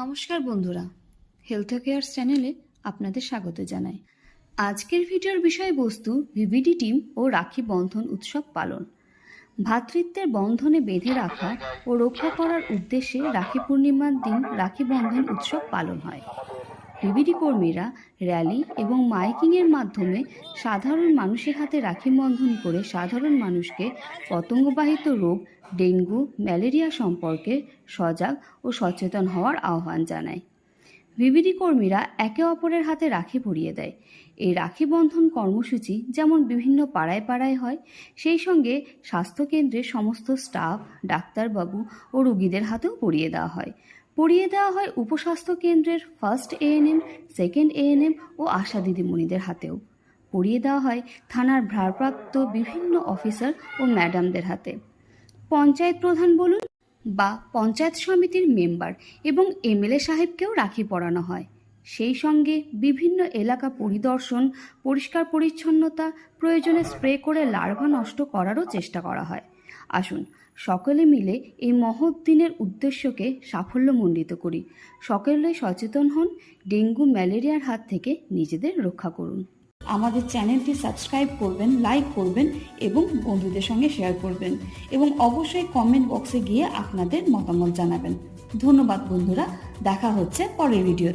নমস্কার বন্ধুরা, health care চ্যানেলে আপনাদের স্বাগত জানাই। আজকের ভিডিওর বিষয়বস্তু ভিভিডি টিম ও রাখি বন্ধন উৎসব পালন। ভ্রাতৃত্বের বন্ধনে বেঁধে রাখা ও রক্ষা করার উদ্দেশ্যে রাখি পূর্ণিমার দিন রাখি বন্ধন উৎসব পালন হয়। ভিভিডি কর্মীরা র্যালি এবং মাইকিংয়ের মাধ্যমে সাধারণ মানুষের হাতে রাখি বন্ধন করে সাধারণ মানুষকে পতঙ্গবাহিত রোগ ডেঙ্গু ম্যালেরিয়া সম্পর্কে সজাগ ও সচেতন হওয়ার আহ্বান জানায়। ভিভিডি কর্মীরা একে অপরের হাতে রাখি পরিয়ে দেয়। এই রাখি বন্ধন কর্মসূচি যেমন বিভিন্ন পাড়ায় পাড়ায় হয়, সেই সঙ্গে স্বাস্থ্যকেন্দ্রের সমস্ত স্টাফ, ডাক্তারবাবু ও রোগীদের হাতেও পরিয়ে দেওয়া হয় উপস্বাস্থ্য কেন্দ্রের ফার্স্ট এএনএম, সেকেন্ড এএনএম ও আশা দিদিমণিদের হাতেও পরিয়ে দেওয়া হয় থানার ভারপ্রাপ্ত বিভিন্ন অফিসার ও ম্যাডামদের হাতে। পঞ্চায়েত প্রধান বলুন বা পঞ্চায়েত সমিতির মেম্বার এবং এমএলএ সাহেবকেও রাখি পরানো হয়। সেই সঙ্গে বিভিন্ন এলাকা পরিদর্শন, পরিষ্কার পরিচ্ছন্নতা, প্রয়োজনে স্প্রে করে লার্ভা নষ্ট করারও চেষ্টা করা হয়। আসুন সকলে মিলে এই মহৎ দিনের উদ্দেশ্যকে সাফল্যমণ্ডিত করি। সকলে সচেতন হন, ডেঙ্গু ম্যালেরিয়ার হাত থেকে নিজেদের রক্ষা করুন। আমাদের চ্যানেলটি সাবস্ক্রাইব করবেন, লাইক করবেন এবং বন্ধুদের সঙ্গে শেয়ার করবেন এবং অবশ্যই কমেন্ট বক্সে গিয়ে আপনাদের মতামত জানাবেন। ধন্যবাদ বন্ধুরা, দেখা হচ্ছে পরের ভিডিও।